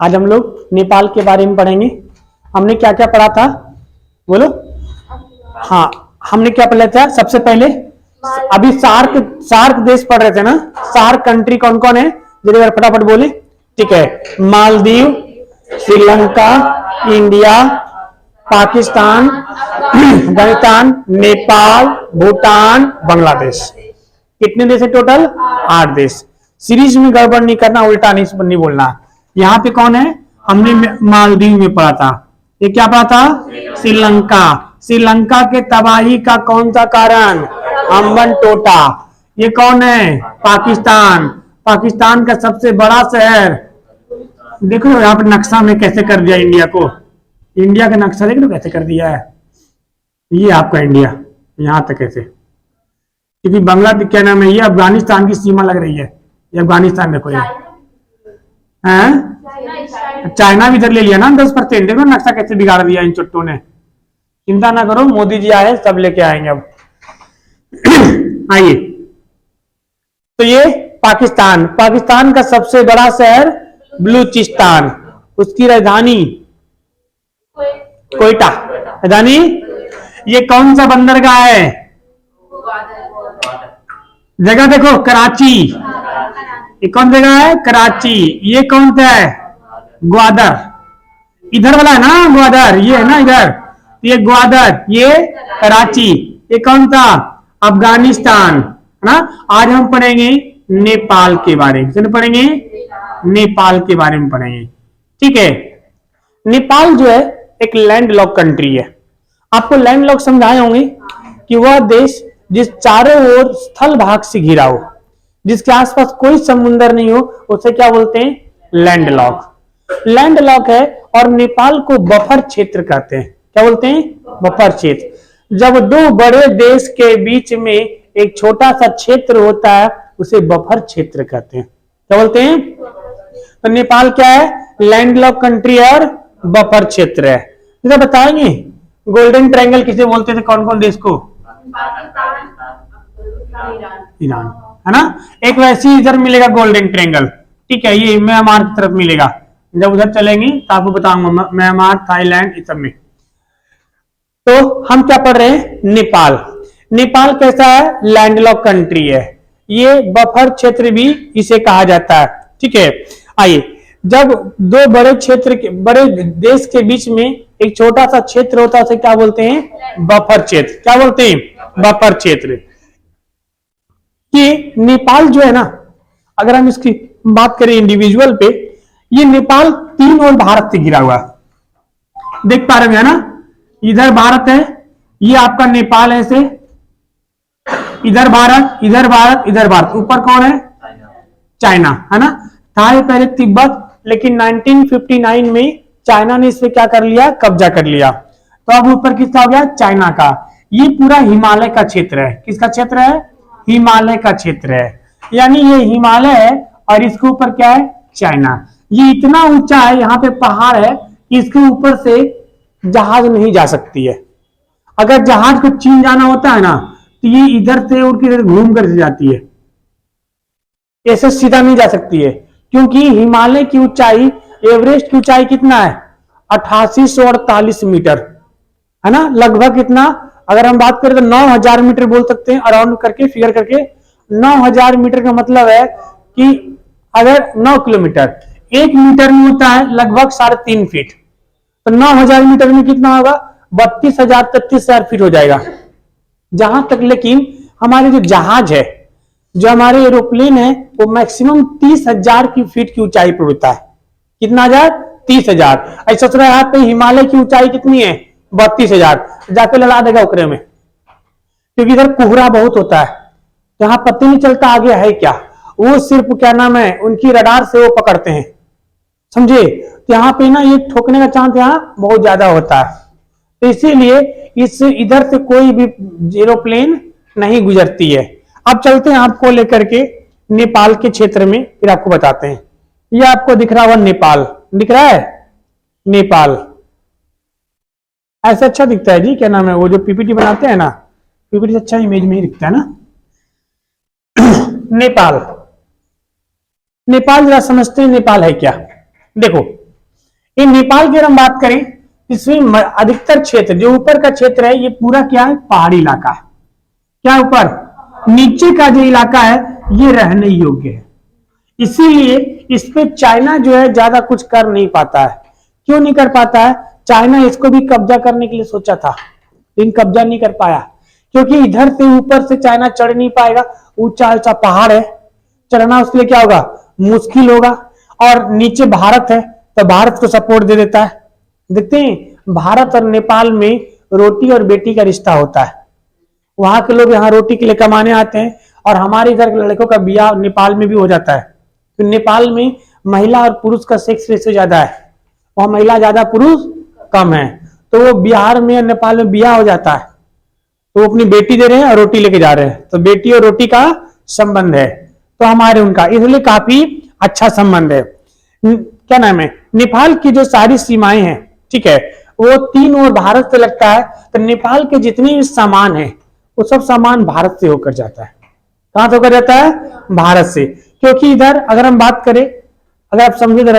आज हम लोग नेपाल के बारे में पढ़ेंगे। हमने क्या क्या पढ़ा था बोलो। हाँ, हमने क्या पढ़ा था सबसे पहले? अभी सार्क देश पढ़ रहे थे ना। सार्क कंट्री कौन कौन है जरा फटाफट बोले। ठीक है, मालदीव, श्रीलंका, इंडिया, पाकिस्तान, अफगानिस्तान, नेपाल, भूटान, बांग्लादेश। कितने देश है टोटल? 8 देश। सीरीज में गड़बड़ नहीं करना, उल्टा नहीं बोलना। यहाँ पे कौन है? हमने मालदीव में पढ़ा था। ये क्या पढ़ा था? श्रीलंका। श्रीलंका के तबाही का कौन सा कारण? हम्बनटोटा। ये कौन है? पाकिस्तान। पाकिस्तान का सबसे बड़ा शहर देखो यहाँ पे नक्शा में कैसे कर दिया इंडिया को। इंडिया का नक्शा देख लो कैसे कर दिया है। ये आपका इंडिया यहां तक कैसे, क्योंकि बांग्लादेश क्या नाम है, ये अफगानिस्तान की सीमा लग रही है। ये अफगानिस्तान देखो, ये चाइना भी इधर ले लिया ना 10%। देखो नक्शा कैसे बिगाड़ दिया इन चुट्टों ने। चिंता ना करो, मोदी जी आए सब लेके आएंगे अब। आइए, तो ये पाकिस्तान। पाकिस्तान का सबसे बड़ा शहर बलूचिस्तान। उसकी राजधानी कोयटा। राजधानी ये कौन सा बंदरगाह है? जगह देखो, कराची। ये कौन जगह है? कराची। ये कौन सा है? ग्वादर। इधर वाला है ना ग्वादर, ये है ना इधर। ये ग्वादर, ये कराची। ये कौन था? अफगानिस्तान, है ना। आज हम पढ़ेंगे नेपाल के बारे में। किसने पढ़ेंगे? नेपाल के बारे में पढ़ेंगे। ठीक है, नेपाल जो है एक लैंड लॉक कंट्री है। आपको लैंड लॉक समझाए होंगे कि वह देश जिस चारों ओर स्थल भाग से घिरा हो, जिसके आसपास कोई समुद्र नहीं हो, उसे क्या बोलते हैं? Land lock. लैंड लॉक है और नेपाल को बफर क्षेत्र कहते हैं। क्या बोलते हैं? बफर क्षेत्र। जब दो बड़े देश के बीच में एक छोटा सा क्षेत्र होता है उसे बफर क्षेत्र कहते हैं। क्या बोलते हैं? तो नेपाल क्या है? लैंड लॉक कंट्री और बफर क्षेत्र है। इसे बताएंगे गोल्डन ट्रायंगल किसे बोलते थे? कौन कौन देश को? ईरान, है ना। एक वैसी इधर मिलेगा गोल्डन ट्रायंगल। ठीक है, ये म्यांमार की तरफ मिलेगा। जब उधर चलेंगे तो आपको बताऊंगा म्यांमार, थाईलैंड, इस सब में। तो हम क्या पढ़ रहे हैं? नेपाल। नेपाल कैसा है? लैंडलॉक कंट्री है। ये बफर क्षेत्र भी इसे कहा जाता है। ठीक है, आइए, जब दो बड़े क्षेत्र के बड़े देश के बीच में एक छोटा सा क्षेत्र होता है उसे क्या बोलते हैं? बफर क्षेत्र। क्या बोलते हैं? बफर क्षेत्र। कि नेपाल जो है ना, अगर हम इसकी बात करें इंडिविजुअल पे, ये नेपाल 3 ओर भारत से घिरा हुआ देख पा रहे हैं ना। इधर भारत है, ये आपका नेपाल है ऐसे, इधर भारत, इधर भारत, इधर भारत। ऊपर कौन है? चाइना, है ना। था ये पहले तिब्बत, लेकिन 1959 में चाइना ने इस पे क्या कर लिया? कब्जा कर लिया। तो अब ऊपर किसका हो गया? चाइना का। ये पूरा हिमालय का क्षेत्र है। किसका क्षेत्र है? हिमालय का क्षेत्र है। यानी ये हिमालय है और इसके ऊपर क्या है? चाइना। ये इतना ऊंचा है, यहाँ पे पहाड़ है कि इसके ऊपर से जहाज नहीं जा सकती है। अगर जहाज को चीन जाना होता है ना तो ये इधर से उड़ के घूम कर जाती है, ऐसे सीधा नहीं जा सकती है। क्योंकि हिमालय की ऊंचाई, एवरेस्ट की ऊंचाई कितना है? 8848 मीटर, है ना। लगभग कितना, अगर हम बात करें तो 9000 मीटर बोल सकते हैं, अराउंड करके फिगर करके। 9000 मीटर का मतलब है कि अगर 9 किलोमीटर, 1 मीटर में होता है लगभग 3.5 फीट। तो 9000 मीटर में कितना होगा? 32,000-33,000 फीट हो जाएगा। जहां तक लेकिन हमारे जो जहाज है, जो हमारे एरोप्लेन है, वो मैक्सिमम 30,000 की फीट की ऊंचाई पर होता है। कितना हजार? 30,000। ऐसा सोच रहा है यहाँ पे हिमालय की ऊंचाई कितनी है? 32,000। जाके लड़ा देगा उकरे में, क्योंकि इधर कोहरा बहुत होता है, तो यहाँ पता नहीं चलता आगे है क्या। वो सिर्फ क्या नाम है, उनकी रडार से वो पकड़ते हैं, समझे। तो यहाँ पे ना ये ठोकने का चांस यहाँ बहुत ज्यादा होता है। तो इसीलिए इस इधर से कोई भी एरोप्लेन नहीं गुजरती है। अब चलते हैं आपको लेकर के नेपाल के क्षेत्र में, फिर आपको बताते हैं। ये आपको दिख रहा हुआ नेपाल, दिख रहा है? नेपाल ऐसा अच्छा दिखता है जी, क्या नाम है, वो जो पीपीटी बनाते हैं ना, पीपीटी अच्छा इमेज में ही दिखता है ना। नेपाल, नेपाल जरा समझते हैं नेपाल है क्या। देखो इन नेपाल की अगर हम बात करें, इसमें अधिकतर क्षेत्र जो ऊपर का क्षेत्र है ये पूरा क्या है, पहाड़ी इलाका है। क्या ऊपर, नीचे का जो इलाका है ये रहने योग्य है, इसीलिए इस पे चाइना जो है ज्यादा कुछ कर नहीं पाता है। क्यों नहीं कर पाता है, चाइना इसको भी कब्जा करने के लिए सोचा था लेकिन कब्जा नहीं कर पाया, क्योंकि इधर से ऊपर से चाइना चढ़ नहीं पाएगा, ऊंचा ऊंचा पहाड़ है, चढ़ना उसके लिए क्या होगा, मुश्किल होगा। और नीचे भारत है तो भारत को सपोर्ट दे देता है। देखते हैं भारत और नेपाल में रोटी और बेटी का रिश्ता होता है, वहां के लोग यहाँ रोटी के लिए कमाने आते हैं और हमारे इधर के लड़कों का ब्याह नेपाल में भी हो जाता है। तो नेपाल में महिला और पुरुष का सेक्स रेशियो ज्यादा है, वहां महिला ज्यादा पुरुष कम है, तो वो बिहार में और नेपाल में ब्याह हो जाता है, तो वो अपनी बेटी दे रहे हैं और रोटी लेके जा रहे हैं, तो बेटी और रोटी का संबंध है, तो हमारे उनका इसलिए काफी अच्छा संबंध है। क्या नाम है, नेपाल की जो सारी सीमाएं हैं, ठीक है, वो तीन ओर भारत से लगता है, तो नेपाल के जितने भी सामान है वो सब सामान भारत से होकर जाता है। कहां से होकर जाता है, भारत से, क्योंकि इधर अगर हम बात करें, अगर आप समझे जरा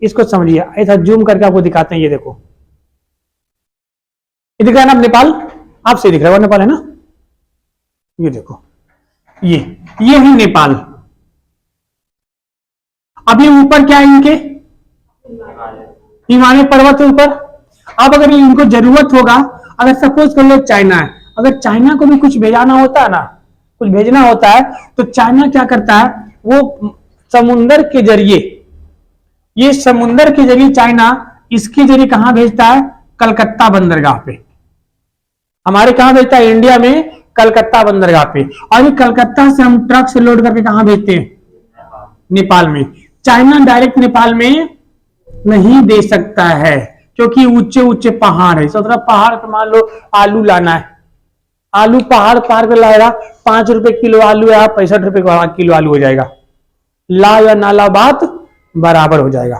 इसको समझिए, ऐसा जूम करके आपको दिखाते हैं, ये देखो, ये दिख रहा है ना नेपाल, आपसे दिख रहा है नेपाल है ना, ये देखो, ये है नेपाल। अब ये ऊपर क्या है, इनके हिमालय पर्वत है ऊपर। अब अगर इनको जरूरत होगा, अगर सपोज कर लो चाइना है, अगर चाइना को भी कुछ भेजाना होता है ना, कुछ भेजना होता है, तो चाइना क्या करता है, वो समुंदर के जरिए, ये समुंदर के जरिए चाइना इसके जरिए कहां भेजता है, कलकत्ता बंदरगाह पे। हमारे कहां भेजता है, इंडिया में कलकत्ता बंदरगाह पे, और ये कलकत्ता से हम ट्रक से लोड करके कहां भेजते हैं, नेपाल में। चाइना डायरेक्ट नेपाल में नहीं दे सकता है, क्योंकि ऊंचे ऊंचे पहाड़ है, सोच रहा पहाड़ पे मान लो आलू लाना है, आलू पहाड़ पार कर लाएगा, 5 रुपए किलो आलू है, 65 रुपए किलो आलू हो जाएगा, ला या ना ला बात बराबर हो जाएगा।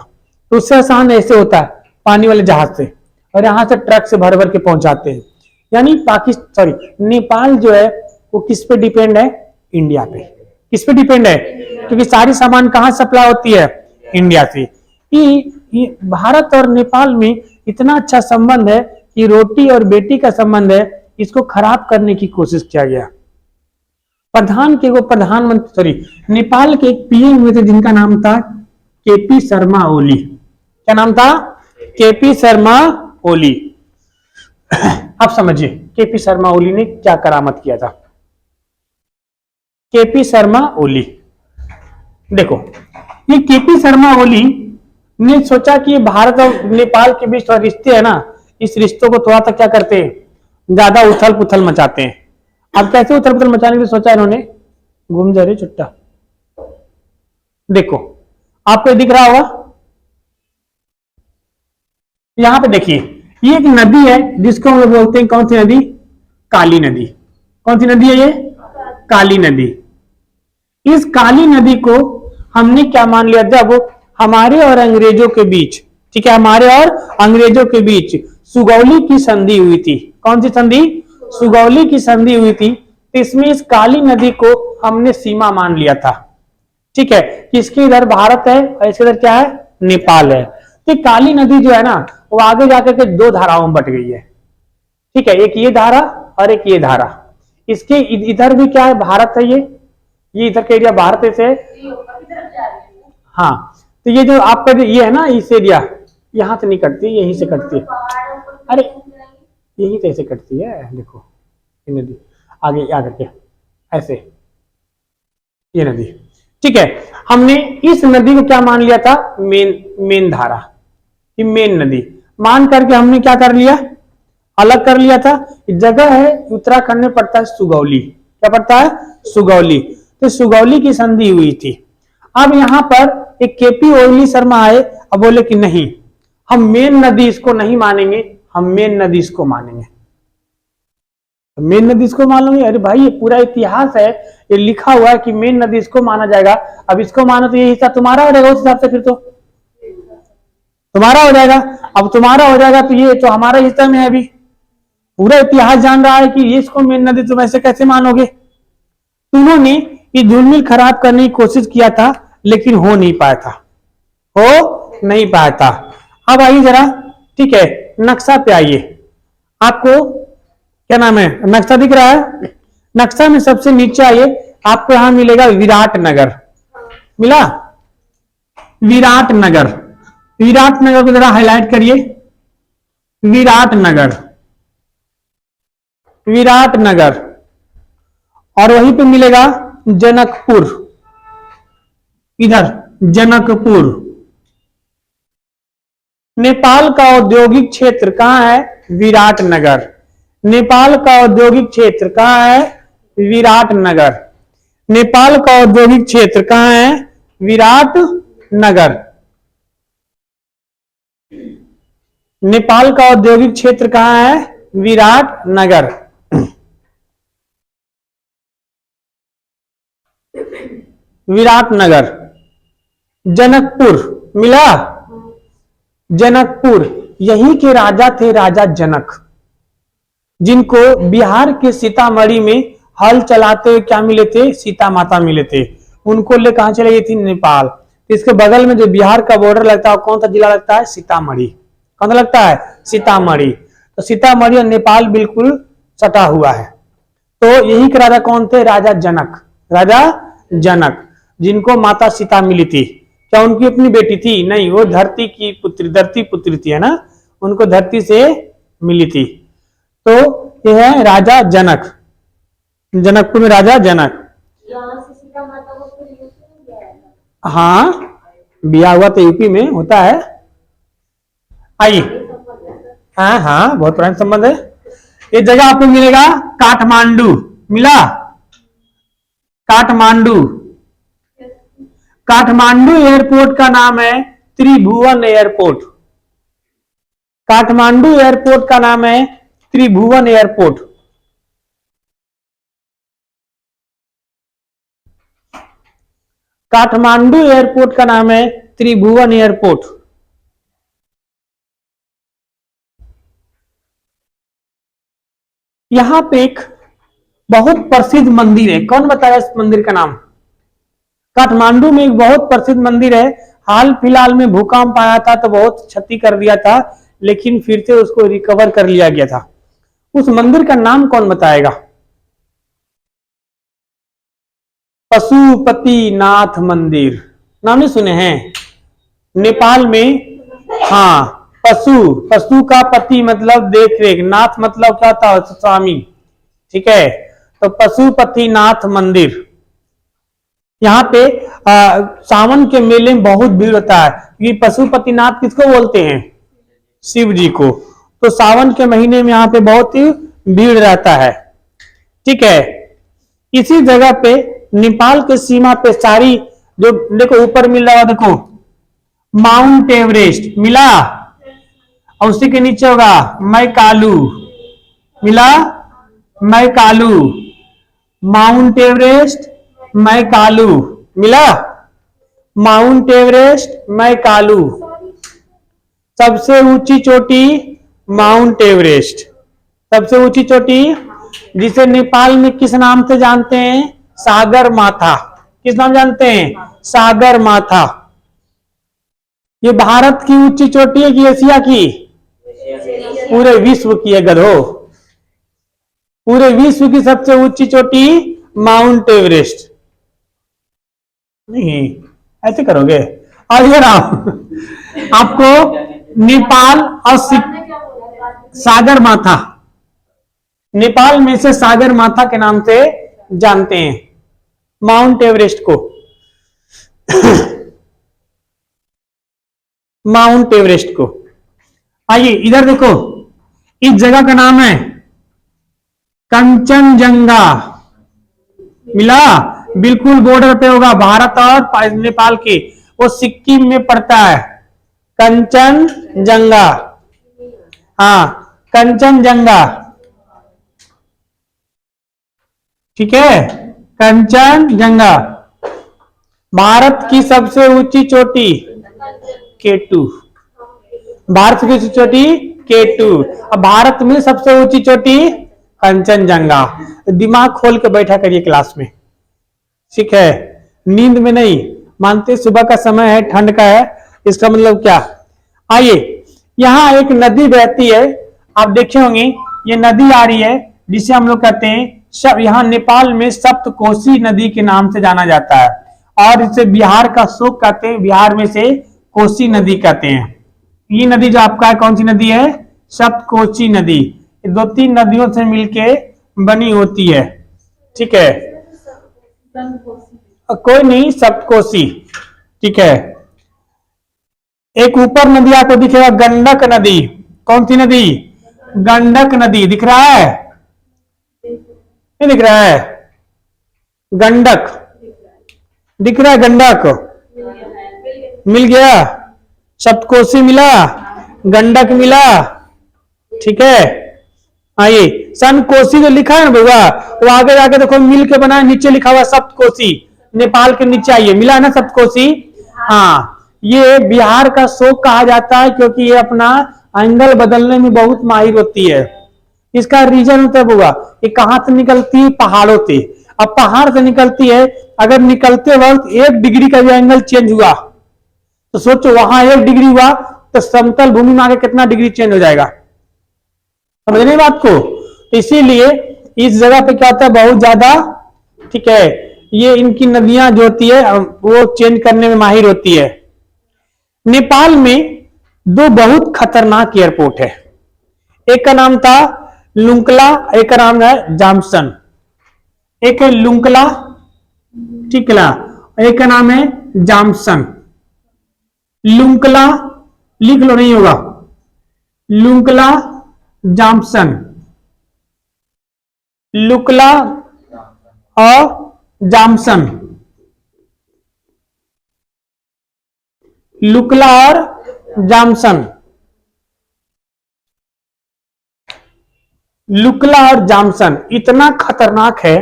तो उससे आसान ऐसे होता है पानी वाले जहाज से, और यहां से ट्रक से भर भर के पहुंचाते हैं। यानी नेपाल जो है वो किस पे डिपेंड है, इंडिया पे। किस पे डिपेंड है, क्योंकि सारी सामान कहां सप्लाई होती है, इंडिया से। ये भारत और नेपाल में इतना अच्छा संबंध है कि रोटी और बेटी का संबंध है, इसको खराब करने की कोशिश किया गया। प्रधानमंत्री नेपाल के एक पीएम हुए थे जिनका नाम था केपी शर्मा ओली। क्या नाम था, केपी शर्मा ओली। आप समझिए केपी शर्मा ओली ने क्या करामत किया था। केपी शर्मा ओली, देखो ये केपी शर्मा ओली ने सोचा कि भारत और नेपाल के बीच थोड़ा रिश्ते है ना, इस रिश्तों को थोड़ा सा क्या करते हैं, ज्यादा उथल पुथल मचाते हैं। अब कैसे उथल पुथल मचाने के लिए सोचा इन्होंने, घूम जा रही चुट्टा, देखो आपको दिख रहा होगा, यहां पे देखिए ये एक नदी है जिसको हम लोग बोलते हैं, कौन सी नदी, काली नदी। कौन सी नदी है ये, काली नदी। इस काली नदी को हमने क्या मान लिया, जब हमारे और अंग्रेजों के बीच, ठीक है, हमारे और अंग्रेजों के बीच सुगौली की संधि हुई थी। कौन सी संधि, सुगौली की संधि हुई थी, तो इसमें इस काली नदी को हमने सीमा मान लिया था, ठीक है, कि इसके इधर भारत है और इसके इधर क्या है, नेपाल है। तो काली नदी जो है ना, वो आगे जाकर के दो धाराओं में बट गई है, ठीक है, एक ये धारा और एक ये धारा। इसके इधर भी क्या है, भारत है, ये इधर का एरिया भारत से, हाँ, तो ये जो आपका ये है ना, इस एरिया यहां से नहीं कटती, यहीं से कटती है, अरे यही तो ऐसे कटती है, देखो ये नदी आगे आकर के ऐसे, ये नदी, ठीक है। हमने इस नदी को क्या मान लिया था, मेन धारा, कि मेन नदी मान करके हमने क्या कर लिया, अलग कर लिया था। जगह है उत्तराखंड में पड़ता है सुगौली, क्या पड़ता है, सुगौली। तो सुगौली की संधि हुई थी। अब यहां पर एक केपी ओली शर्मा आए, अब बोले कि नहीं, हम मेन नदी इसको नहीं मानेंगे, हम मेन नदी इसको मानेंगे। मेन नदी इसको मान लोगे, अरे भाई ये पूरा इतिहास है, ये लिखा हुआ है कि मेन नदी इसको माना जाएगा। अब इसको मानो तो ये हिस्सा तुम्हारा हो जाएगा, उस हिसाब से फिर तो तुम्हारा हो जाएगा। अब तुम्हारा हो जाएगा तो ये तो हमारा हिस्सा में है, अभी पूरा इतिहास जान रहा है कि ये इसको मेन नदी, तुम ऐसे कैसे मानोगे। उन्होंने ये झुलमिल खराब करने की कोशिश किया था, लेकिन हो नहीं पाया था, हो नहीं पाया था। अब आइए जरा, ठीक है, नक्शा पे आइए। आपको क्या नाम है, नक्शा दिख रहा है? नक्शा में सबसे नीचे आइए, आपको यहां मिलेगा विराटनगर। मिला? विराटनगर। विराटनगर को जरा हाईलाइट करिए। विराटनगर, विराटनगर। और वहीं पे मिलेगा जनकपुर, इधर जनकपुर। नेपाल का औद्योगिक क्षेत्र कहां है? विराटनगर। नेपाल का औद्योगिक क्षेत्र कहां है? विराटनगर। नेपाल का औद्योगिक क्षेत्र कहां है? विराटनगर। नेपाल का औद्योगिक क्षेत्र कहां है? विराटनगर। विराटनगर। जनकपुर मिला? जनकपुर, यहीं के राजा थे राजा जनक, जिनको बिहार के सीतामढ़ी में हल चलाते हुए क्या मिले थे? सीता माता मिले थे। उनको ले कहां चली गई थी? नेपाल। इसके बगल में जो बिहार का बॉर्डर लगता है कौन सा जिला लगता है? सीतामढ़ी। कौन सा लगता है? सीतामढ़ी। तो सीतामढ़ी और नेपाल बिल्कुल सटा हुआ है। तो यही के राजा कौन थे? राजा जनक। राजा जनक, जिनको माता सीता मिली थी। क्या उनकी अपनी बेटी थी? नहीं, वो धरती की पुत्री, धरती पुत्री थी, है ना, उनको धरती से मिली थी। तो ये है राजा जनक, जनकपुर में राजा जनक। हाँ, बिया हुआ तो यूपी में होता है। आइए, हाँ हाँ, बहुत पुराना संबंध है। ये जगह आपको मिलेगा काठमांडू। मिला? काठमांडू। काठमांडू एयरपोर्ट का नाम है त्रिभुवन एयरपोर्ट। काठमांडू एयरपोर्ट का नाम है त्रिभुवन एयरपोर्ट। काठमांडू एयरपोर्ट का नाम है त्रिभुवन एयरपोर्ट। यहां पे एक बहुत प्रसिद्ध मंदिर है, कौन बताया इस मंदिर का नाम? काठमांडू में एक बहुत प्रसिद्ध मंदिर है। हाल फिलहाल में भूकंप आया था तो बहुत क्षति कर दिया था, लेकिन फिर से उसको रिकवर कर लिया गया था। उस मंदिर का नाम कौन बताएगा? पशुपतिनाथ मंदिर। नाम नहीं सुने हैं? नेपाल में। हाँ, पशु, पशु का पति मतलब देख रेख, नाथ मतलब क्या था? स्वामी। ठीक है, तो पशुपतिनाथ मंदिर। यहाँ पे सावन के मेले में बहुत भीड़ होता है। ये पशुपतिनाथ किसको बोलते हैं? शिव जी को। तो सावन के महीने में यहाँ पे बहुत ही भीड़ रहता है। ठीक है, इसी जगह पे नेपाल के सीमा पे सारी, जो देखो ऊपर मिल रहा है, देखो माउंट एवरेस्ट मिला, और उसी के नीचे होगा मैकालू। मिला? Makalu, Mount Everest, Makalu. मिला? Mount Everest, Makalu. सबसे ऊंची चोटी माउंट एवरेस्ट, सबसे ऊंची चोटी, जिसे नेपाल में किस नाम से जानते हैं? सागर माथा। किस नाम जानते हैं? सागर माथा। ये भारत की ऊंची चोटी है कि एशिया की? पूरे विश्व की है गधो। पूरे विश्व की सबसे ऊंची चोटी माउंट एवरेस्ट। नहीं, ऐसे करोगे? और ये आपको नेपाल और सागर माथा, नेपाल में से सागर माथा के नाम से जानते हैं माउंट एवरेस्ट को। माउंट एवरेस्ट को। आइए इधर देखो, इस जगह का नाम है कंचनजंगा। मिला? बिल्कुल बॉर्डर पे होगा भारत और नेपाल के, वो सिक्किम में पड़ता है। कंचनजंगा, हाँ कंचनजंगा। ठीक है, कंचनजंगा भारत की सबसे ऊंची चोटी K2। भारत की ऊंची चोटी K2। अब भारत में सबसे ऊंची चोटी कंचनजंगा। दिमाग खोल के बैठा करिए क्लास में, ठीक है, नींद में नहीं। मानते सुबह का समय है, ठंड का है, इसका मतलब क्या? आइए यहाँ एक नदी बहती है, आप देखे होंगे ये नदी आ रही है जिसे हम लोग कहते हैं यहाँ नेपाल में सप्तकोशी नदी के नाम से जाना जाता है, और इसे बिहार का शोक कहते हैं, बिहार में से कोसी नदी कहते हैं। ये नदी जो आपका है कौन सी नदी है? सप्तकोशी नदी। 2-3 नदियों से मिलके बनी होती है, ठीक है, कोई नहीं, सप्तकोशी, ठीक है। एक ऊपर नदी आपको दिखेगा गंडक नदी। कौन सी नदी? गंडक नदी। दिख रहा है? नहीं दिख रहा है? गंडक दिख रहा है? गंडक मिल गया, सप्तकोशी मिला, गंडक मिला, ठीक है। आइए, सन कोसी जो लिखा है ना भैया, वो आगे जाके देखो मिल के बना, नीचे लिखा हुआ सप्तकोशी, नेपाल के नीचे आइए, मिला है ना सप्तकोशी। हाँ, ये बिहार का शोक कहा जाता है क्योंकि ये अपना एंगल बदलने में बहुत माहिर होती है। इसका रीजन होता है बुआ, ये कहां से निकलती है? पहाड़ों से। अब पहाड़ से निकलती है, अगर निकलते वक्त 1 डिग्री का भी एंगल चेंज हुआ तो सोचो वहां 1 डिग्री हुआ तो समतल भूमि में आगे कितना डिग्री चेंज हो जाएगा, समझ रहे बात को? तो इसीलिए इस जगह पे क्या होता है, बहुत ज्यादा, ठीक है, ये इनकी नदियां जो होती है वो चेंज करने में माहिर होती है। नेपाल में 2 बहुत खतरनाक एयरपोर्ट है, एक का नाम था लुंकला, एक का नाम है जामसन। एक है लुंकला, ठीक है, एक का नाम है जामसन। लुंकला लिख लो, नहीं होगा, लुंकला जामसन, लुकला और जामसन, लुकला और जामसन, लुकला और जामसन इतना खतरनाक है।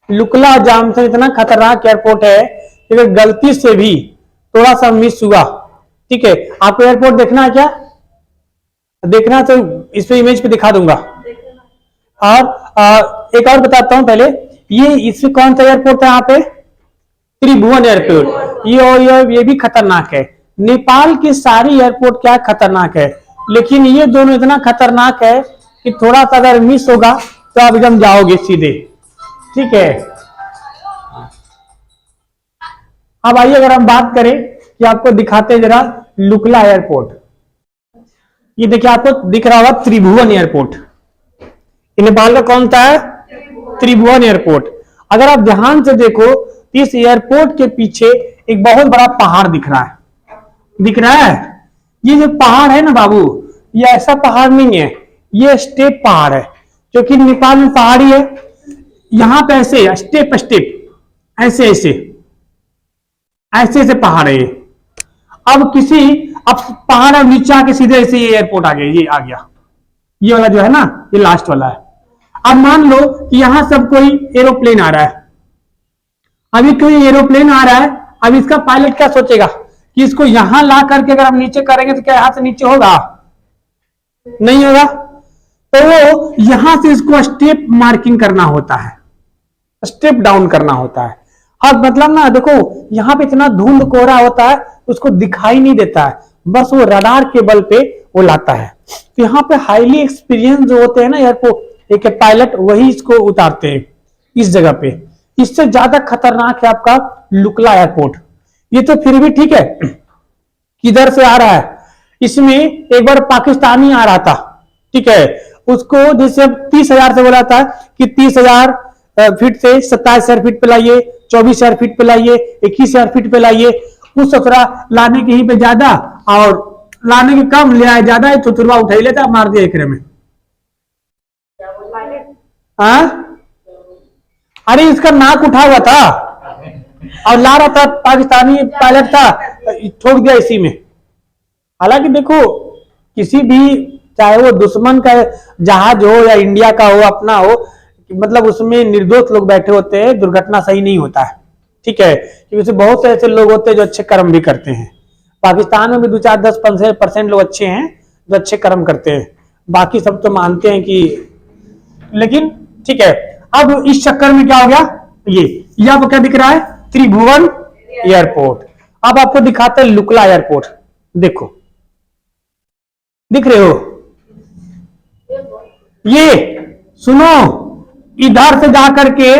लुकला और जामसन इतना खतरनाक एयरपोर्ट है कि अगर गलती से भी थोड़ा सा मिस हुआ, ठीक है, आपको एयरपोर्ट देखना है क्या? देखना तो इस पे इमेज पे दिखा दूंगा। और एक और बताता हूं पहले, ये इससे कौन सा एयरपोर्ट है यहाँ पे? त्रिभुवन एयरपोर्ट। ये भी खतरनाक है। नेपाल की सारी एयरपोर्ट क्या खतरनाक है, लेकिन ये दोनों इतना खतरनाक है कि थोड़ा सा अगर मिस होगा तो आप एकदम जाओगे सीधे, ठीक है। अब आइए अगर हम बात करें कि आपको दिखाते हैं जरा लुकला एयरपोर्ट। ये देखिए आपको दिख रहा होगा त्रिभुवन एयरपोर्ट। नेपाल का कौन सा है? त्रिभुवन एयरपोर्ट। अगर आप ध्यान से देखो इस एयरपोर्ट के पीछे एक बहुत बड़ा पहाड़ दिख रहा है, दिख रहा है? ये जो पहाड़ है ना बाबू, ये ऐसा पहाड़ नहीं है, ये स्टेप पहाड़ है, क्योंकि नेपाल में पहाड़ी है। यहां पे ऐसे स्टेप स्टेप ऐसे ऐसे ऐसे ऐसे पहाड़ है। अब पहाड़ अब नीचे आके सीधे ऐसे ये एयरपोर्ट आ गया, ये आ गया, ये वाला जो है ना, ये लास्ट वाला है। अब मान लो कि यहां सब कोई एरोप्लेन आ रहा है, अभी कोई एरोप्लेन आ रहा है, अब इसका पायलट क्या सोचेगा कि इसको यहां ला करके अगर हम नीचे करेंगे तो क्या यहां से नीचे होगा? नहीं होगा। तो वो यहां से इसको स्टेप मार्किंग करना होता है, स्टेप डाउन करना होता है। अब मतलब ना देखो यहां पे इतना धुंध कोहरा होता है उसको दिखाई नहीं देता है, बस वो रडार के बल पे वो लाता है। तो यहाँ पे हाईली एक्सपीरियंस जो होते हैं ना एयरपोर्ट एक पायलट, वही इसको उतारते हैं इस जगह पे। इससे ज्यादा खतरनाक है आपका लुकला एयरपोर्ट। ये तो फिर भी ठीक है, किधर से आ रहा है, इसमें एक बार पाकिस्तानी आ रहा था, ठीक है, उसको जैसे 30,000 से बोला था कि 30,000 फीट से 27,000 फीट पे लाइए, 24,000 फीट पे लाइए, 21,000 फीट पे लाइए। उस ससुरा लाने के ही पे ज्यादा और लाने के कम ले आए ज्यादा है, चुथुरवा उठा लेता, मार दिया एकरे में। अरे इसका नाक उठा हुआ था और ला रहा था, पाकिस्तानी पायलट था, ठोक दिया इसी में। हालांकि देखो किसी भी, चाहे वो दुश्मन का जहाज हो या इंडिया का हो, अपना हो, मतलब उसमें निर्दोष लोग बैठे होते हैं, दुर्घटना सही नहीं होता है, ठीक है, क्योंकि बहुत से ऐसे लोग होते हैं जो अच्छे कर्म भी करते हैं। पाकिस्तान में भी 2-4-10% लोग अच्छे हैं जो अच्छे कर्म करते हैं, बाकी सब तो मानते हैं कि, लेकिन ठीक है। अब इस चक्कर में क्या हो गया, ये आपको क्या दिख रहा है? त्रिभुवन एयरपोर्ट। अब आपको दिखाते हैं लुकला एयरपोर्ट। देखो दिख रहे हो? ये सुनो, इधर से जाकर के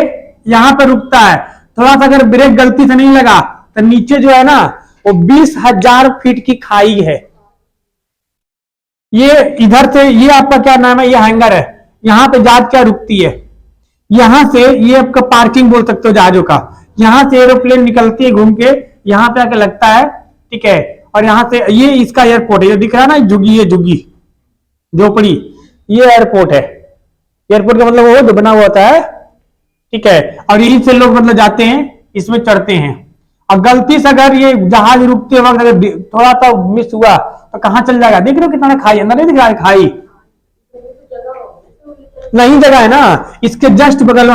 यहां पर रुकता है। थोड़ा सा अगर ब्रेक गलती से नहीं लगा तो नीचे जो है ना वो 20,000 फीट की खाई है। ये इधर से, ये आपका क्या नाम है, ये हैंगर है, यहां पे जहाज क्या रुकती है। यहां से ये आपका पार्किंग बोल सकते हो जहाजों का। यहां से एरोप्लेन निकलती है घूम के, यहां पे आके लगता है, ठीक है। और यहां से ये इसका एयरपोर्ट है, ये दिख रहा है ना, झुग्गी है, झुग्गी झोपड़ी, ये एयरपोर्ट है। एयरपोर्ट का मतलब वो जो बना हुआ होता है, ठीक है। और यहीं से लोग मतलब जाते हैं, इसमें चढ़ते हैं। और गलती से अगर ये जहाज रुकते वक्त अगर थोड़ा सा मिस हुआ तो कहां चल जाएगा? देख रहे हो कितना खाई, अंदर नहीं दिख रहा है खाई? नहीं जगह है ना, इसके जस्ट बगल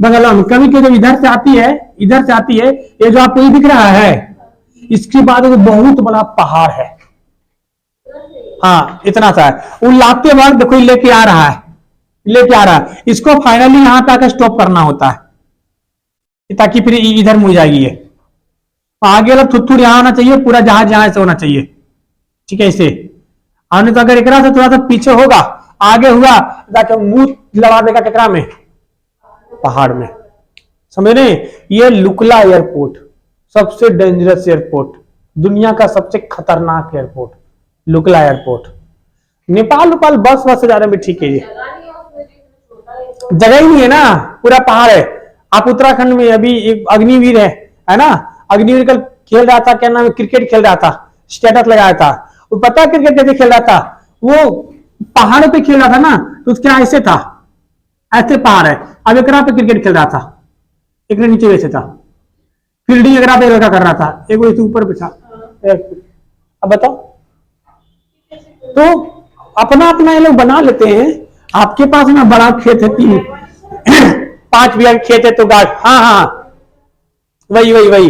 में कभी कभी जब इधर से आती है, इधर से आती है, ये जो आपको ये दिख रहा है, इसके बाद वो बहुत बड़ा पहाड़ है। हाँ इतना सा है। वो लाते वक्त देखो लेके आ रहा है, लेके आ रहा है। इसको फाइनली यहां पे आकर स्टॉप करना होता है ताकि फिर इधर मुड़ जाएगी ये। आगे वाला थुथुर यहां होना चाहिए, पूरा जहाज यहां से होना चाहिए, ठीक है। इसे आने तो अगर एकरा से थोड़ा सा पीछे होगा, आगे हुआ जाके मुंह लगा देगा केकरा में, पहाड़ में, समझ रहे? ये लुकला एयरपोर्ट सबसे डेंजरस एयरपोर्ट, दुनिया का सबसे खतरनाक एयरपोर्ट, लुकला एयरपोर्ट। नेपाल बस से जाने में ठीक है। ये जगह ही नहीं है ना, पूरा पहाड़ है। आप उत्तराखंड में अभी एक अग्निवीर है ना, अग्निवीर कल खेल रहा था, क्या नाम है, क्रिकेट खेल रहा था, स्टेटस लगाया था। वो पता क्रिकेट कैसे खेल रहा था? वो पहाड़ों पे खेल रहा था ना, तो उसका ऐसे था, ऐसे पहाड़ है। अब एक पे क्रिकेट खेल रहा था, एक नीचे वैसे था, फील्डिंग अगर आप एक लड़का कर रहा था, एक वैसे ऊपर पे था। अब बताओ, तो अपना अपना ये लोग बना लेते हैं। आपके पास ना बड़ा खेत है, 5 बीघा खेत है, तो गाछ, हाँ वही,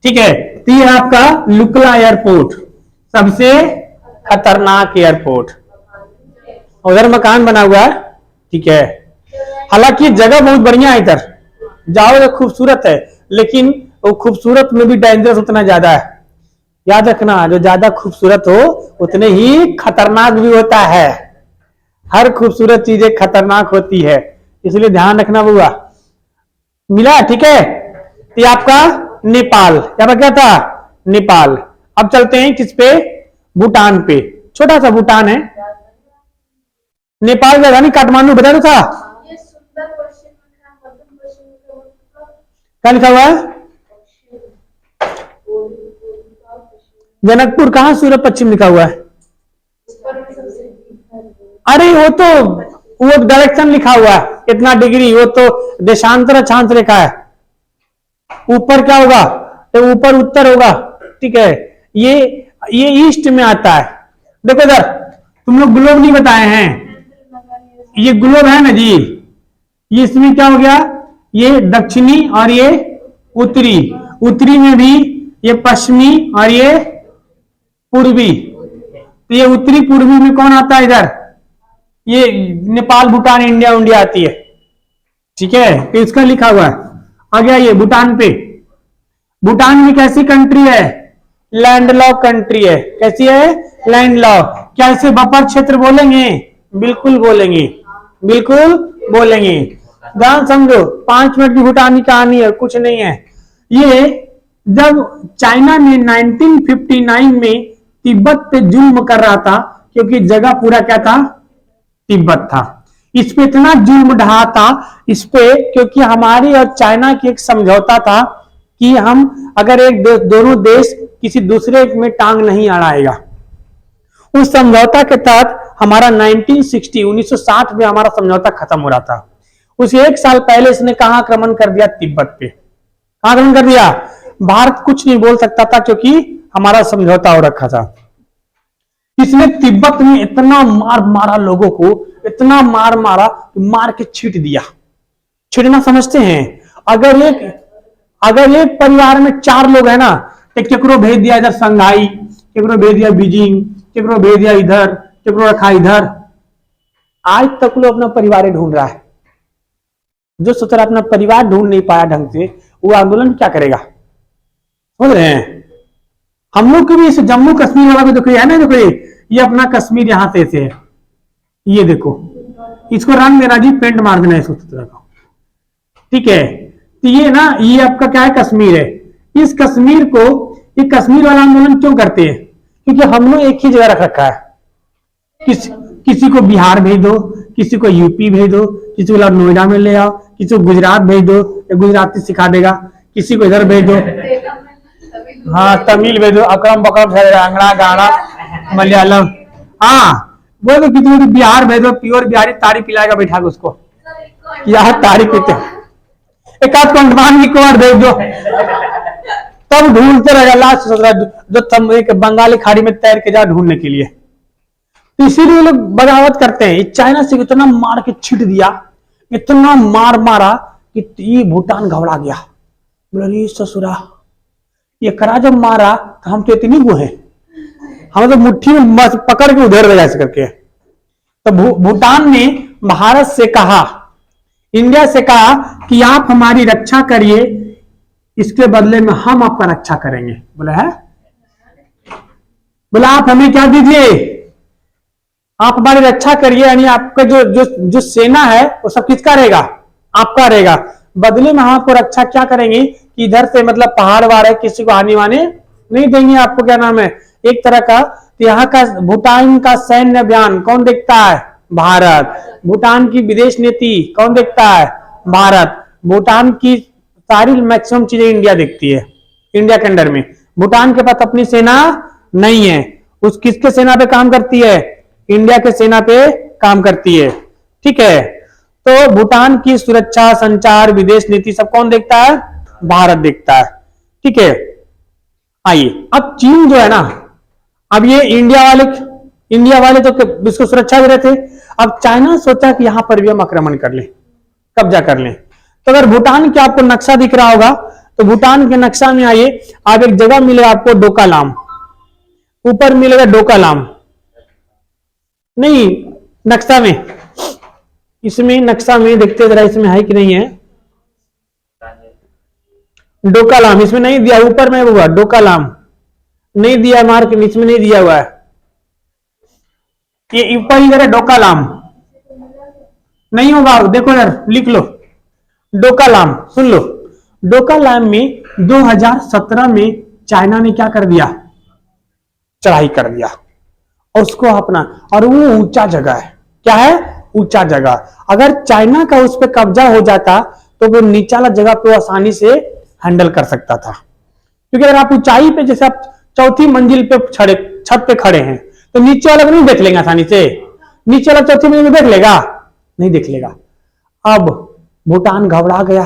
ठीक है। तो ये आपका लुकला एयरपोर्ट सबसे खतरनाक एयरपोर्ट, उधर मकान बना हुआ है, ठीक है। हालांकि जगह बहुत बढ़िया है, इधर जाओ तो खूबसूरत है, लेकिन वो खूबसूरत में भी डेंजरस उतना ज्यादा है। याद रखना, जो ज्यादा खूबसूरत हो उतने ही खतरनाक भी होता है। हर खूबसूरत चीजें खतरनाक होती है, इसलिए ध्यान रखना बुआ। मिला, ठीक है। ये आपका नेपाल, यहाँ पर क्या था? नेपाल। अब चलते हैं किस पे? भूटान पे। छोटा सा भूटान है। नेपाल का रानी काठमांडू बता दो था, क्या लिखा हुआ है? जनकपुर कहां सूरत पश्चिम लिखा हुआ है? अरे वो डायरेक्शन लिखा हुआ है, इतना डिग्री, वो तो देशांतर अक्षांश रेखा है। ऊपर क्या होगा? तो ऊपर उत्तर होगा, ठीक है। ये ईस्ट में आता है। देखो इधर, तुम लोग ग्लोब नहीं बताए हैं, ये ग्लोब है ना जी, ये इसमें क्या हो गया? ये दक्षिणी और ये उत्तरी, उत्तरी में भी ये पश्चिमी और ये पूर्वी। तो ये उत्तरी पूर्वी में कौन आता है? इधर ये नेपाल, भूटान, इंडिया आती है, ठीक है। तो इसका लिखा हुआ है। आ गया ये भूटान पे। भूटान में कैसी कंट्री है? लैंड लॉक कंट्री है। कैसी है? Land lock. क्या इसे बफर क्षेत्र बोलेंगे? बिल्कुल बोलेंगे, बिल्कुल बोलेंगे। ध्यान समझो, 5 मिनट की भूटान की कहानी है, कुछ नहीं है। ये जब चाइना ने 1959 में तिब्बत पे जुल्म कर रहा था, क्योंकि जगह पूरा क्या था? तिब्बत था। इस पे इतना जुल्म ढहा था इस पे, क्योंकि हमारी और चाइना की एक समझौता था कि हम अगर दोनों देश किसी दूसरे में टांग नहीं अड़ाएगा। उस समझौता के तहत हमारा 1960 में हमारा समझौता खत्म हो रहा था। उस 1 साल पहले इसने कहां आक्रमण कर दिया? तिब्बत पे। कहां आक्रमण कर दिया? भारत कुछ नहीं बोल सकता था, क्योंकि हमारा समझौता हो रखा था। इसने तिब्बत में इतना मार मारा लोगों को, इतना मार मारा, मार के छीट दिया। छीटना समझते हैं? अगर एक परिवार में 4 लोग है ना, तो केकरो भेज दिया इधर संघाई, केकरो भेज दिया बीजिंग, केकरो भेज दिया इधर, केकरो रखा इधर। आज तक लोग अपना परिवार ढूंढ रहा है। जो सोच रहा अपना परिवार ढूंढ नहीं पाया ढंग से, वो आंदोलन क्या करेगा? समझ रहे हैं? हम लोग को भी इस जम्मू कश्मीर वाला भी देखो, है ना, देखो ये अपना कश्मीर यहां से है, ये देखो, इसको रंग देना जी, पेंट मार देना इसको तरह का, ठीक है। तो ये ना, ये आपका क्या है, कश्मीर है। इस कश्मीर को, ये कश्मीर वाला आंदोलन क्यों करते हैं? क्योंकि हम लोग एक ही जगह रख रखा है। किसी को बिहार भेज दो, किसी को यूपी भेज दो, किसी को नोएडा में ले आओ, किसी को गुजरात भेज दो, गुजराती सिखा देगा, किसी को इधर भेज दो, हाँ तमिल भेज दो, अकरम बकरम अंगड़ा गाना मलयालम, हाँ वो तो किसी को बिहार भेज दो, प्योर बिहारी तारी पिलाएगा बैठा के उसको, यहाँ तारी पीते, एक आध कंडमान की कुमार भेज दो, तब ढूंढते रहेगा, लास्ट सोच रहा जो तुम एक बंगाली खाड़ी में तैर के जाओ ढूंढने के लिए। तो इसीलिए लोग बगावत करते हैं। चाइना से इतना मार के छिट दिया, इतना मार मारा कि ये भूटान घबरा गया, बोले ससुरा ये करा जब मारा तो हम तो इतनी वो है, हम तो मुट्ठी में पकड़ के उधर ले करके। तो भूटान ने भारत से कहा, इंडिया से कहा कि आप हमारी रक्षा करिए, इसके बदले में हम आपका रक्षा करेंगे। बोला है, बोला आप हमें क्या दीजिए, आप हमारी रक्षा करिए, यानी आपका जो जो जो सेना है वो सब किसका रहेगा, आपका रहेगा। बदले में हम आपको रक्षा क्या करेंगे कि इधर से मतलब पहाड़ वार है, किसी को आने वाने नहीं देंगे, आपको क्या नाम है एक तरह का। तो यहाँ का भूटान का सैन्य अभियान कौन देखता है, भारत। भूटान की विदेश नीति कौन देखता है, भारत। भूटान की सारी मैक्सिमम चीजें इंडिया देखती है, इंडिया के अंडर में। भूटान के पास अपनी सेना नहीं है, उस किसके सेना पे काम करती है, इंडिया के सेना पे काम करती है, ठीक है। तो भूटान की सुरक्षा, संचार, विदेश नीति सब कौन देखता है, भारत देखता है, ठीक है। आइए अब चीन जो है ना, अब ये इंडिया वाले तो इसको सुरक्षा दे रहे थे, अब चाइना सोचा कि यहां पर भी हम आक्रमण कर लें, कब्जा कर लें। तो अगर भूटान के आपको नक्शा दिख रहा होगा, तो भूटान के नक्शा में आइए, आप एक जगह मिलेगा आपको डोकालाम, ऊपर मिलेगा डोकालाम, नहीं नक्शा में, इसमें नक्शा में देखते जरा, इसमें है कि नहीं है डोकालाम, इसमें नहीं दिया, ऊपर में हुआ डोकालाम नहीं दिया, मार्क इसमें नहीं दिया हुआ है, ये ऊपर ही डोकालाम नहीं होगा, देखो यार लिख लो डोकालाम, सुन लो। डोकालाम में 2017 में चाइना ने क्या कर दिया, चढ़ाई कर दिया, और उसको अपना, और वो ऊंचा जगह है, क्या है, ऊंचा जगह। अगर चाइना का उस पर कब्जा हो जाता तो वो नीचा जगह पे आसानी से हैंडल कर सकता था, क्योंकि अगर आप ऊंचाई पे, जैसे आप चौथी मंजिल पे छत पे खड़े हैं, तो नीचे वाला नहीं देख लेंगे आसानी से, नीचे वाला चौथी मंजिल में देख लेगा, नहीं देख लेगा। अब भूटान घबरा गया,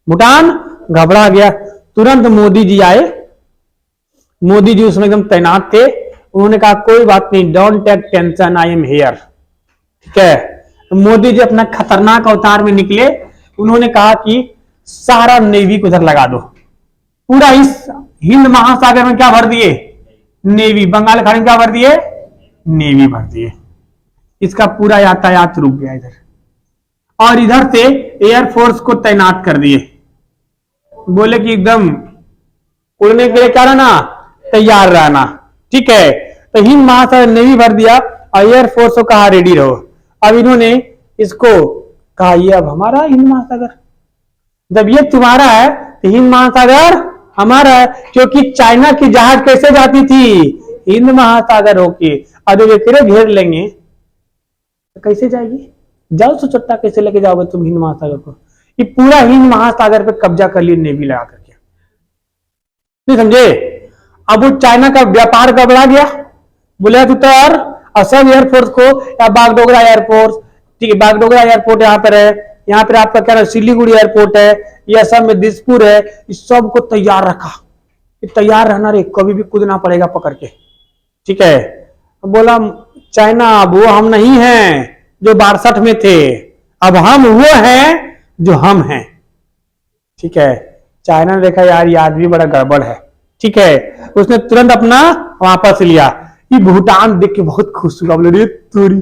भूटान घबरा गया, तुरंत मोदी जी आए, मोदी जी उसमें एकदम तैनात थे, उन्होंने कहा कोई बात नहीं, don't take tension, I am here, ठीक है। तो मोदी जी अपना खतरनाक अवतार में निकले, उन्होंने कहा कि सारा नेवी को उधर लगा दो, पूरा इस हिंद महासागर में क्या भर दिए, नेवी, बंगाल खाड़ी में क्या भर दिए, नेवी भर दिए, इसका पूरा यातायात रुक गया इधर, और इधर से एयरफोर्स को तैनात कर दिए, बोले कि एकदम उड़ने के लिए क्या रहना, तैयार रहना, ठीक है। तो हिंद महासागर नेवी भर दिया, और एयरफोर्स को कहा रेडी रहो। अब इन्होंने इसको कहा ये अब हमारा हिंद महासागर, जब ये तुम्हारा है तो हिंद महासागर हमारा है, क्योंकि चाइना की जहाज कैसे जाती थी, हिंद महासागर होके, और जब ये घेर लेंगे तो कैसे जाएगी, जाओ सो चट्टा कैसे लेके जाओगे तुम हिंद महासागर को। ये पूरा हिंद महासागर पे कब्जा कर लिए नेवी लगा करके, नहीं समझे। अब वो चाइना का व्यापार गड़बड़ा गया, बोले तू तैयार, और सब एयरफोर्स को, या बागडोगरा एयरफोर्स, ठीक है, बागडोगरा एयरपोर्ट यहाँ पर है, यहाँ पर आपका क्या सिलीगुड़ी एयरपोर्ट है, ये असम में दिसपुर है, इस सब को तैयार रखा, तैयार रहना रे, कभी भी कूदना पड़ेगा पकड़ के, ठीक है। बोला चाइना अब वो हम नहीं हैं जो 62 में थे, अब हम वो हैं जो हम हैं, ठीक है। चाइना ने देखा यार ये आदमी बड़ा गड़बड़ है, ठीक है, उसने तुरंत अपना वापस लिया। ये भूटान देख के बहुत खुश हुआ, बोले रे तोरी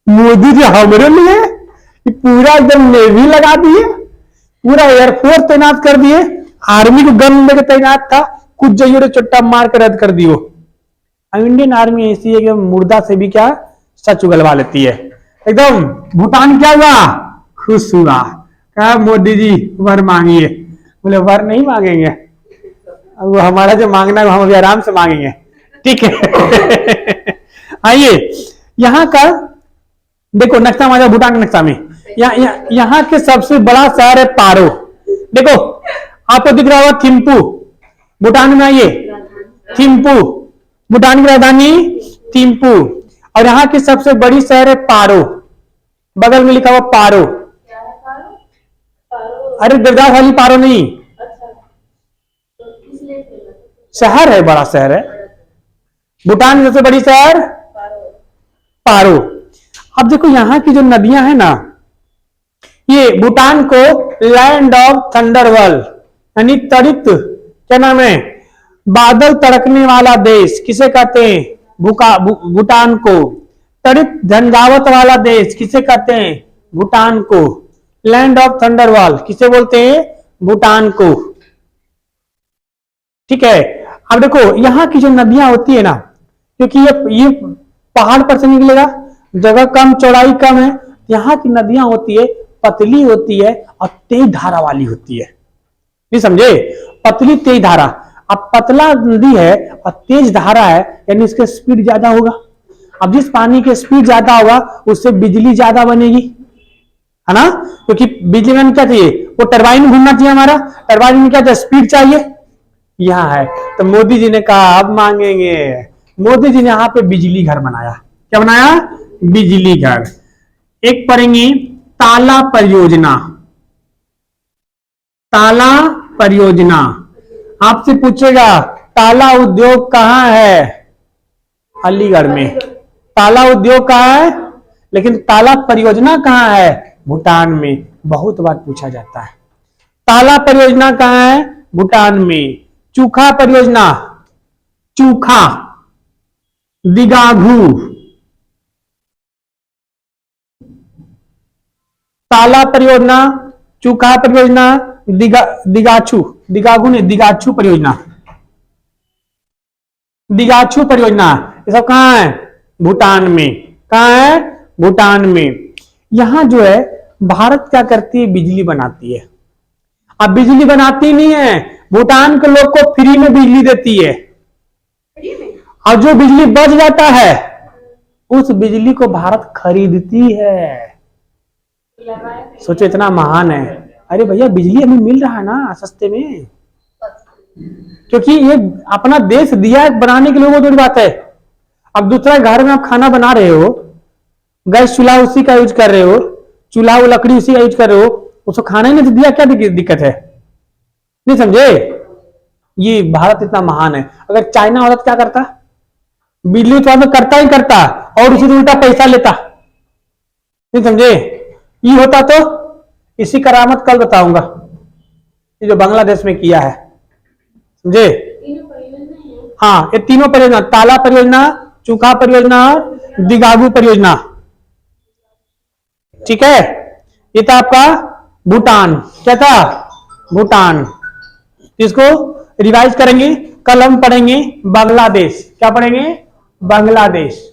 मोदी जी हमारे लिए ये पूरा एकदम नेवी लगा दिए, पूरा एयरफोर्स तैनात कर दिए, आर्मी को गन लेके तैनात था, कुछ जाइए चुट्टा मार कर रद्द कर दियो। अब इंडियन आर्मी ऐसी है कि मुर्दा से भी क्या सच उगलवा लेती है एकदम। भूटान क्या हुआ, खुश हुआ, कहा मोदी जी वर मांगिए। बोले वर नहीं मांगेंगे, वो हमारा जो मांगना है हम अभी आराम से मांगेंगे, ठीक है। आइए यहाँ का देखो नक्शा हमारा भूटान के नक्शा में, यहाँ के सबसे बड़ा शहर है पारो। देखो आपको दिख रहा होगा थिम्पू, भूटान में आइए थिम्पू, भूटान की राजधानी थिम्पू। और यहाँ की सबसे बड़ी शहर है पारो, बगल में लिखा हुआ पारो। अरे देवदास वाली पारो नहीं, शहर है, बड़ा शहर है भूटान की सबसे बड़ी शहर पारो। अब देखो यहाँ की जो नदियां हैं ना, ये भूटान को लैंड ऑफ थंडरवर्ल्ड यानी तड़ित, क्या नाम है, बादल तड़कने वाला देश किसे कहते हैं, भूटान को। तड़ित झंझावत वाला देश किसे कहते हैं, भूटान को। लैंड ऑफ थंडरवर्ल्ड किसे बोलते हैं, भूटान को, ठीक है। अब देखो यहाँ की जो नदियां होती है ना, क्योंकि ये पहाड़ पर से निकलेगा, जगह कम चौड़ाई कम है, यहाँ की नदियां होती है पतली होती है और तेज धारा वाली होती है, नहीं समझे, पतली तेज धारा। अब पतला नदी है और तेज धारा है यानी इसका स्पीड ज्यादा होगा। अब जिस पानी की स्पीड ज्यादा होगा उससे बिजली ज्यादा बनेगी, है ना, क्योंकि बिजली में क्या चाहिए, वो टरबाइन घूमना चाहिए हमारा, टरबाइन में क्या चाहिए, स्पीड चाहिए। यहाँ है तो मोदी जी ने कहा अब मांगेंगे। मोदी जी ने यहाँ पे बिजली घर बनाया, क्या बनाया, बिजली घर। एक पढ़ेंगे ताला परियोजना, ताला परियोजना। आपसे पूछेगा ताला उद्योग कहाँ है, अलीगढ़ में। ताला उद्योग कहाँ है, लेकिन ताला परियोजना कहाँ है, भूटान में। बहुत बार पूछा जाता है ताला परियोजना कहाँ है, भूटान में। चूखा परियोजना, चूखा, दिगाघू, ताला परियोजना, चूखा परियोजना, दिगाछू, दिगाघू नहीं, दिगाछू परियोजना, दिगाछू परियोजना, ये सब कहाँ है, भूटान में। कहाँ है, भूटान में। यहां जो है भारत क्या करती है, बिजली बनाती है। अब बिजली बनाती नहीं है, भूटान के लोग को फ्री में बिजली देती है, और जो बिजली बच जाता है उस बिजली को भारत खरीदती है। सोचो इतना महान है। अरे भैया बिजली हमें मिल रहा है ना सस्ते में, क्योंकि ये अपना देश दिया है बनाने के लिए, वो बड़ी बात है। अब दूसरा घर में आप खाना बना रहे हो, गैस चूल्हा उसी का यूज कर रहे हो, चूल्हा वो लकड़ी उसी का यूज कर रहे हो, उसको खाना ही नहीं दिया, क्या दिक्कत है, नहीं समझे। ये भारत इतना महान है। अगर चाइना होता तो क्या करता, बिजली उत्पादन करता ही करता और उसी उल्टा पैसा लेता, नहीं समझे। ये होता तो इसी करामत कल बताऊंगा, ये जो बांग्लादेश में किया है, समझे। हाँ ये तीनों परियोजना, ताला परियोजना, चूखा परियोजना और दिगागू परियोजना, ठीक है। ये था आपका भूटान, क्या था, भूटान। इसको रिवाइज करेंगे, कल हम पढ़ेंगे बांग्लादेश। क्या पढ़ेंगे, बांग्लादेश।